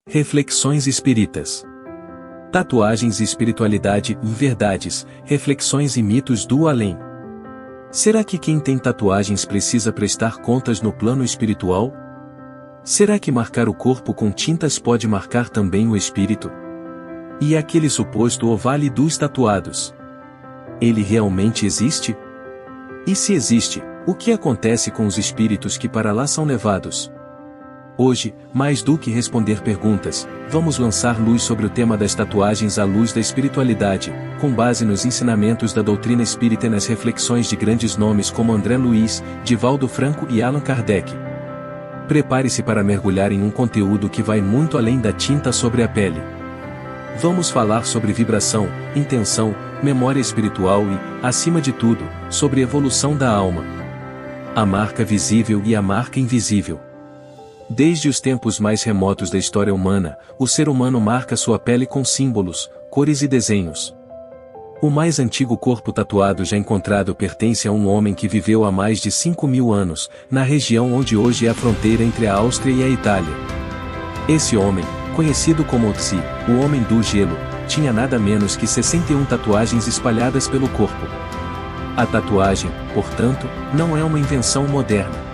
Reflexões espíritas. Tatuagens e espiritualidade, verdades, reflexões e mitos do além. Será que quem tem tatuagens precisa prestar contas no plano espiritual? Será que marcar o corpo com tintas pode marcar também o espírito? E aquele suposto Vale dos Tatuados? Ele realmente existe? E se existe, o que acontece com os espíritos que para lá são levados? Hoje, mais do que responder perguntas, vamos lançar luz sobre o tema das tatuagens à luz da espiritualidade, com base nos ensinamentos da doutrina espírita e nas reflexões de grandes nomes como André Luiz, Divaldo Franco e Allan Kardec. Prepare-se para mergulhar em um conteúdo que vai muito além da tinta sobre a pele. Vamos falar sobre vibração, intenção, memória espiritual e, acima de tudo, sobre evolução da alma. A marca visível e a marca invisível. Desde os tempos mais remotos da história humana, o ser humano marca sua pele com símbolos, cores e desenhos. O mais antigo corpo tatuado já encontrado pertence a um homem que viveu há mais de 5.000 anos, na região onde hoje é a fronteira entre a Áustria e a Itália. Esse homem, conhecido como Otzi, o Homem do Gelo, tinha nada menos que 61 tatuagens espalhadas pelo corpo. A tatuagem, portanto, não é uma invenção moderna.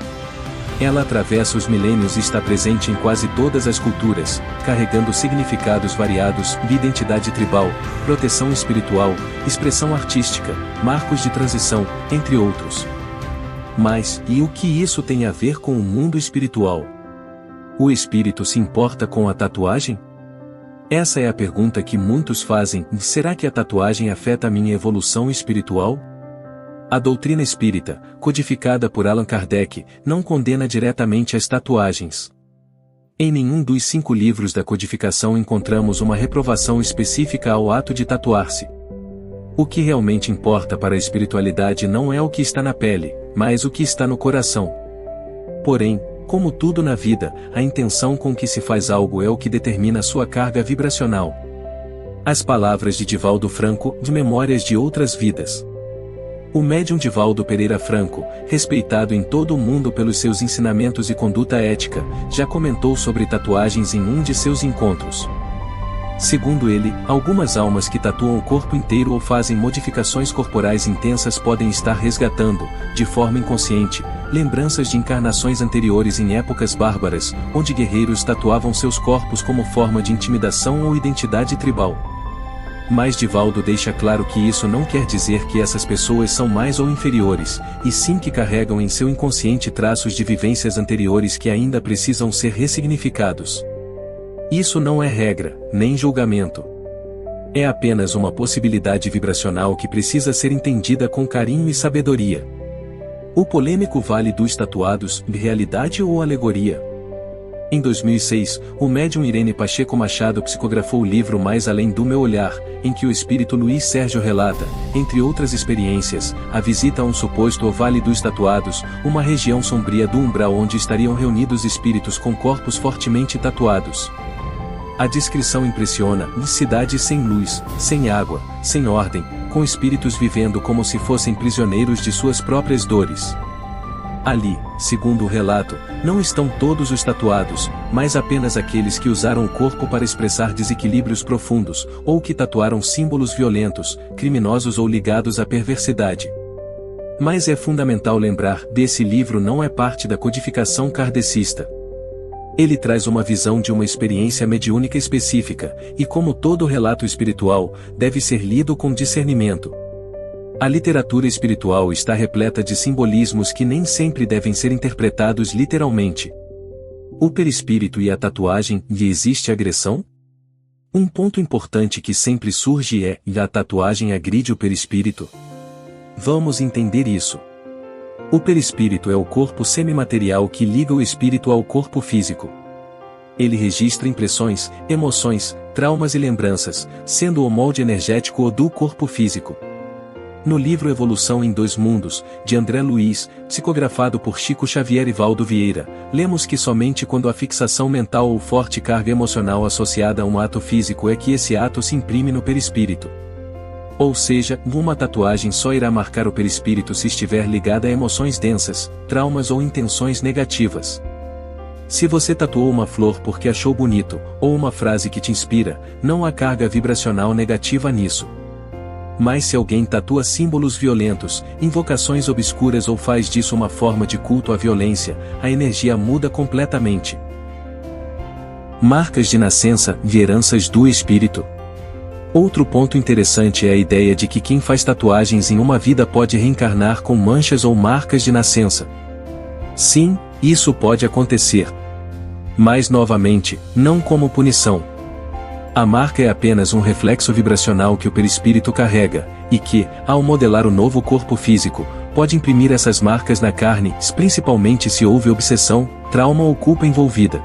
Ela atravessa os milênios e está presente em quase todas as culturas, carregando significados variados de identidade tribal, proteção espiritual, expressão artística, marcos de transição, entre outros. Mas, e o que isso tem a ver com o mundo espiritual? O espírito se importa com a tatuagem? Essa é a pergunta que muitos fazem: será que a tatuagem afeta a minha evolução espiritual? A doutrina espírita, codificada por Allan Kardec, não condena diretamente as tatuagens. Em nenhum dos 5 livros da codificação encontramos uma reprovação específica ao ato de tatuar-se. O que realmente importa para a espiritualidade não é o que está na pele, mas o que está no coração. Porém, como tudo na vida, a intenção com que se faz algo é o que determina sua carga vibracional. As palavras de Divaldo Franco, de Memórias de Outras Vidas. O médium Divaldo Pereira Franco, respeitado em todo o mundo pelos seus ensinamentos e conduta ética, já comentou sobre tatuagens em um de seus encontros. Segundo ele, algumas almas que tatuam o corpo inteiro ou fazem modificações corporais intensas podem estar resgatando, de forma inconsciente, lembranças de encarnações anteriores em épocas bárbaras, onde guerreiros tatuavam seus corpos como forma de intimidação ou identidade tribal. Mas Divaldo deixa claro que isso não quer dizer que essas pessoas são mais ou inferiores, e sim que carregam em seu inconsciente traços de vivências anteriores que ainda precisam ser ressignificados. Isso não é regra, nem julgamento. É apenas uma possibilidade vibracional que precisa ser entendida com carinho e sabedoria. O polêmico Vale dos Tatuados, realidade ou alegoria? Em 2006, o médium Irene Pacheco Machado psicografou o livro Mais Além do Meu Olhar, em que o espírito Luiz Sérgio relata, entre outras experiências, a visita a um suposto Vale dos Tatuados, uma região sombria do umbral onde estariam reunidos espíritos com corpos fortemente tatuados. A descrição impressiona: cidade sem luz, sem água, sem ordem, com espíritos vivendo como se fossem prisioneiros de suas próprias dores. Ali, segundo o relato, não estão todos os tatuados, mas apenas aqueles que usaram o corpo para expressar desequilíbrios profundos, ou que tatuaram símbolos violentos, criminosos ou ligados à perversidade. Mas é fundamental lembrar, desse livro não é parte da codificação kardecista. Ele traz uma visão de uma experiência mediúnica específica, e como todo relato espiritual, deve ser lido com discernimento. A literatura espiritual está repleta de simbolismos que nem sempre devem ser interpretados literalmente. O perispírito e a tatuagem, lhe existe agressão? Um ponto importante que sempre surge é: a tatuagem agride o perispírito? Vamos entender isso. O perispírito é o corpo semimaterial que liga o espírito ao corpo físico. Ele registra impressões, emoções, traumas e lembranças, sendo o molde energético do corpo físico. No livro Evolução em Dois Mundos, de André Luiz, psicografado por Chico Xavier e Valdo Vieira, lemos que somente quando a fixação mental ou forte carga emocional associada a um ato físico é que esse ato se imprime no perispírito. Ou seja, uma tatuagem só irá marcar o perispírito se estiver ligada a emoções densas, traumas ou intenções negativas. Se você tatuou uma flor porque achou bonito, ou uma frase que te inspira, não há carga vibracional negativa nisso. Mas se alguém tatua símbolos violentos, invocações obscuras ou faz disso uma forma de culto à violência, a energia muda completamente. Marcas de nascença e heranças do espírito. Outro ponto interessante é a ideia de que quem faz tatuagens em uma vida pode reencarnar com manchas ou marcas de nascença. Sim, isso pode acontecer. Mas novamente, não como punição. A marca é apenas um reflexo vibracional que o perispírito carrega, e que, ao modelar o novo corpo físico, pode imprimir essas marcas na carne, principalmente se houve obsessão, trauma ou culpa envolvida.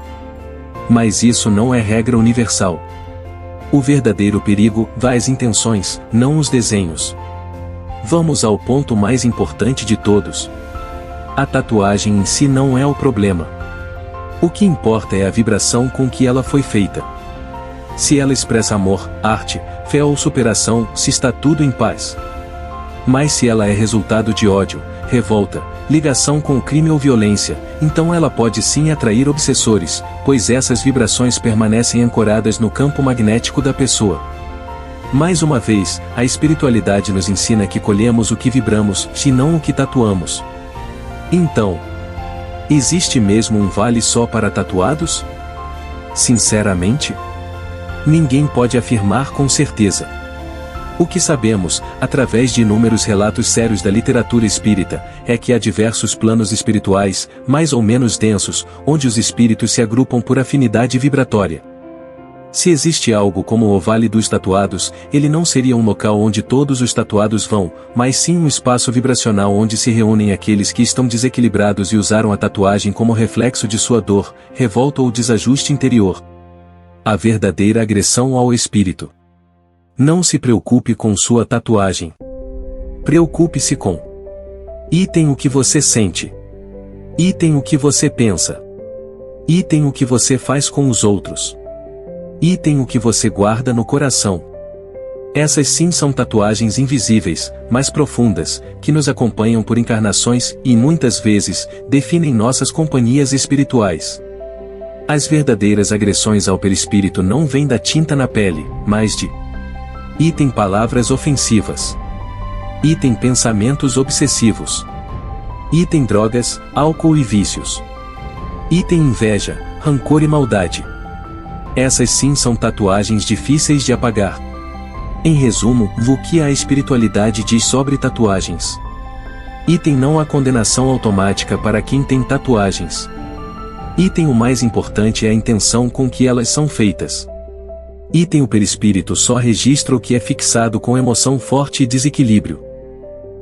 Mas isso não é regra universal. O verdadeiro perigo vai às intenções, não os desenhos. Vamos ao ponto mais importante de todos. A tatuagem em si não é o problema. O que importa é a vibração com que ela foi feita. Se ela expressa amor, arte, fé ou superação, se está tudo em paz. Mas se ela é resultado de ódio, revolta, ligação com o crime ou violência, então ela pode sim atrair obsessores, pois essas vibrações permanecem ancoradas no campo magnético da pessoa. Mais uma vez, a espiritualidade nos ensina que colhemos o que vibramos, e não o que tatuamos. Então, existe mesmo um vale só para tatuados? Sinceramente, ninguém pode afirmar com certeza. O que sabemos, através de inúmeros relatos sérios da literatura espírita, é que há diversos planos espirituais, mais ou menos densos, onde os espíritos se agrupam por afinidade vibratória. Se existe algo como o Vale dos Tatuados, ele não seria um local onde todos os tatuados vão, mas sim um espaço vibracional onde se reúnem aqueles que estão desequilibrados e usaram a tatuagem como reflexo de sua dor, revolta ou desajuste interior. A verdadeira agressão ao espírito. Não se preocupe com sua tatuagem. Preocupe-se com item o que você sente. Item o que você pensa. Item o que você faz com os outros. Item o que você guarda no coração. Essas sim são tatuagens invisíveis, mas profundas, que nos acompanham por encarnações e, muitas vezes, definem nossas companhias espirituais. As verdadeiras agressões ao perispírito não vêm da tinta na pele, mas de item palavras ofensivas. Item pensamentos obsessivos. Item drogas, álcool e vícios. Item inveja, rancor e maldade. Essas sim são tatuagens difíceis de apagar. Em resumo, o que a espiritualidade diz sobre tatuagens? Item não há condenação automática para quem tem tatuagens. Item o mais importante é a intenção com que elas são feitas. Item o perispírito só registra o que é fixado com emoção forte e desequilíbrio.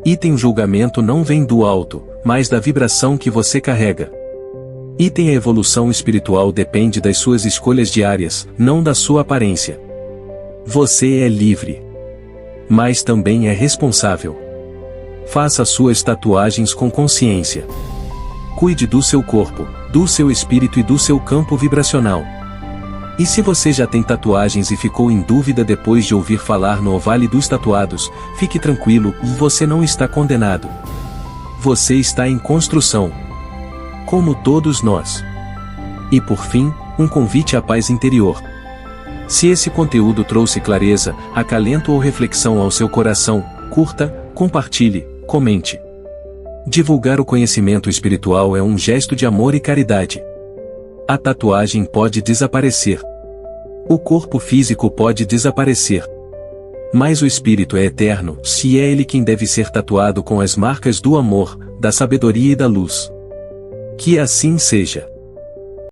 Item o julgamento não vem do alto, mas da vibração que você carrega. Item a evolução espiritual depende das suas escolhas diárias, não da sua aparência. Você é livre. Mas também é responsável. Faça suas tatuagens com consciência. Cuide do seu corpo, do seu espírito e do seu campo vibracional. E se você já tem tatuagens e ficou em dúvida depois de ouvir falar no Vale dos Tatuados, fique tranquilo, você não está condenado. Você está em construção. Como todos nós. E por fim, um convite à paz interior. Se esse conteúdo trouxe clareza, acalento ou reflexão ao seu coração, curta, compartilhe, comente. Divulgar o conhecimento espiritual é um gesto de amor e caridade. A tatuagem pode desaparecer. O corpo físico pode desaparecer. Mas o espírito é eterno, se é ele quem deve ser tatuado com as marcas do amor, da sabedoria e da luz. Que assim seja.